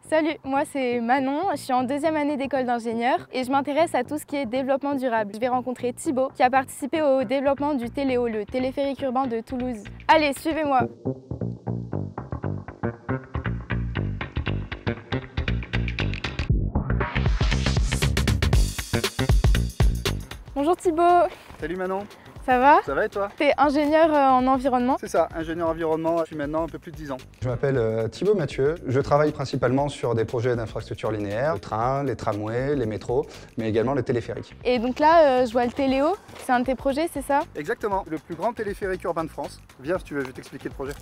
Salut, moi c'est Manon, je suis en deuxième année d'école d'ingénieur et je m'intéresse à tout ce qui est développement durable. Je vais rencontrer Thibaut qui a participé au développement du Téléo, le téléphérique urbain de Toulouse. Allez, suivez-moi. Bonjour Thibaut. Salut Manon. Ça va? Ça va et toi? T'es ingénieur en environnement? C'est ça, ingénieur environnement depuis maintenant un peu plus de 10 ans. Je m'appelle Thibaut Mathieu, je travaille principalement sur des projets d'infrastructures linéaires, le train, les tramways, les métros, mais également les téléphériques. Et donc là, je vois le Téléo, c'est un de tes projets, c'est ça? Exactement, le plus grand téléphérique urbain de France. Viens si tu veux, je vais t'expliquer le projet.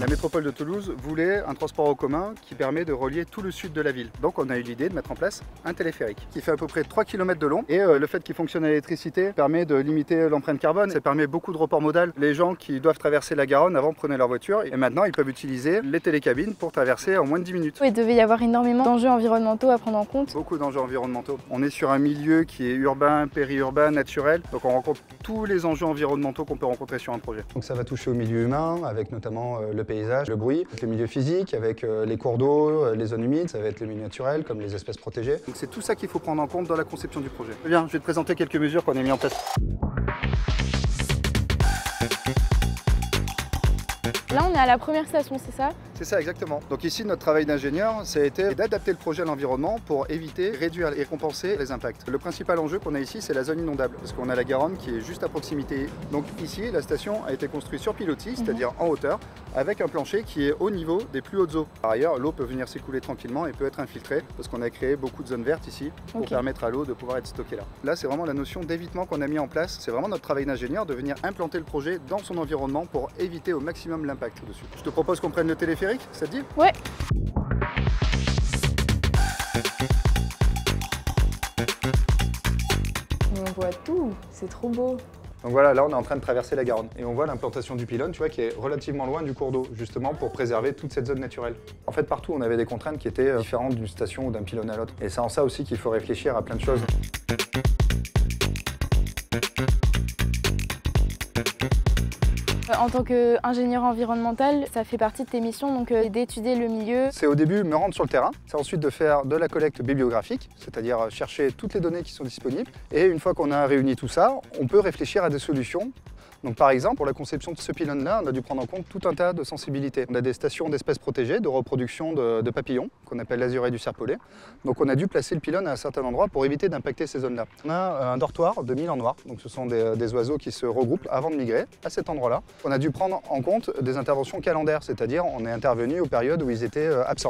La métropole de Toulouse voulait un transport en commun qui permet de relier tout le sud de la ville. Donc on a eu l'idée de mettre en place un téléphérique qui fait à peu près 3 km de long et le fait qu'il fonctionne à l'électricité permet de limiter l'empreinte carbone. Ça permet beaucoup de report modal. Les gens qui doivent traverser la Garonne avant prenaient leur voiture et maintenant ils peuvent utiliser les télécabines pour traverser en moins de 10 minutes. Il devait y avoir énormément d'enjeux environnementaux à prendre en compte. Beaucoup d'enjeux environnementaux. On est sur un milieu qui est urbain, périurbain, naturel. Donc on rencontre tous les enjeux environnementaux qu'on peut rencontrer sur un projet. Donc ça va toucher au milieu humain avec notamment le paysage, le bruit, le milieu physique avec les cours d'eau, les zones humides, ça va être le milieu naturel comme les espèces protégées. Donc c'est tout ça qu'il faut prendre en compte dans la conception du projet. Bien, je vais te présenter quelques mesures qu'on a mis en place. Là, on est à la première station, c'est ça? C'est ça, exactement. Donc ici, notre travail d'ingénieur, ça a été d'adapter le projet à l'environnement pour éviter, réduire et compenser les impacts. Le principal enjeu qu'on a ici, c'est la zone inondable, parce qu'on a la Garonne qui est juste à proximité. Donc ici, la station a été construite sur pilotis, c'est-à-dire en hauteur, avec un plancher qui est au niveau des plus hautes eaux. Par ailleurs, l'eau peut venir s'écouler tranquillement et peut être infiltrée, parce qu'on a créé beaucoup de zones vertes ici, pour permettre à l'eau de pouvoir être stockée là. Là, c'est vraiment la notion d'évitement qu'on a mis en place. C'est vraiment notre travail d'ingénieur de venir implanter le projet dans son environnement pour éviter au maximum l'impact dessus. Je te propose qu'on prenne le téléphérique, ça te dit? Ouais. On voit tout, c'est trop beau. Donc voilà, là on est en train de traverser la Garonne et on voit l'implantation du pylône, tu vois, qui est relativement loin du cours d'eau, justement pour préserver toute cette zone naturelle. En fait, partout on avait des contraintes qui étaient différentes d'une station ou d'un pylône à l'autre. Et c'est en ça aussi qu'il faut réfléchir à plein de choses. En tant qu'ingénieur environnemental, ça fait partie de tes missions, donc d'étudier le milieu. C'est au début me rendre sur le terrain, c'est ensuite de faire de la collecte bibliographique, c'est-à-dire chercher toutes les données qui sont disponibles. Et une fois qu'on a réuni tout ça, on peut réfléchir à des solutions. Donc par exemple, pour la conception de ce pylône-là, on a dû prendre en compte tout un tas de sensibilités. On a des stations d'espèces protégées, de reproduction de papillons, qu'on appelle l'azurée du serpolet. Donc on a dû placer le pylône à un certain endroit pour éviter d'impacter ces zones-là. On a un dortoir de mille en noir, donc ce sont des oiseaux qui se regroupent avant de migrer à cet endroit-là. On a dû prendre en compte des interventions calendaires, c'est-à-dire on est intervenu aux périodes où ils étaient absents.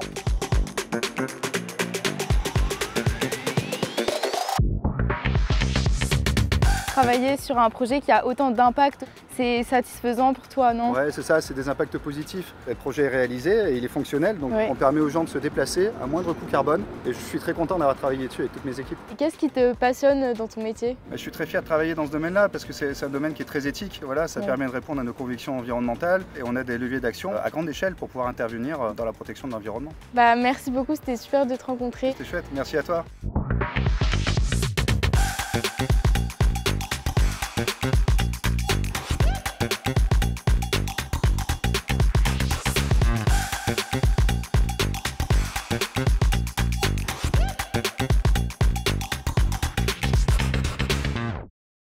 Travailler sur un projet qui a autant d'impact, c'est satisfaisant pour toi, non? Ouais, c'est ça, c'est des impacts positifs. Le projet est réalisé et il est fonctionnel, donc on permet aux gens de se déplacer à moindre coût carbone. Et je suis très content d'avoir travaillé dessus avec toutes mes équipes. Et qu'est-ce qui te passionne dans ton métier? Je suis très fier de travailler dans ce domaine-là parce que c'est un domaine qui est très éthique. Voilà, ça permet de répondre à nos convictions environnementales et on a des leviers d'action à grande échelle pour pouvoir intervenir dans la protection de l'environnement. Merci beaucoup, c'était super de te rencontrer. C'était chouette, merci à toi.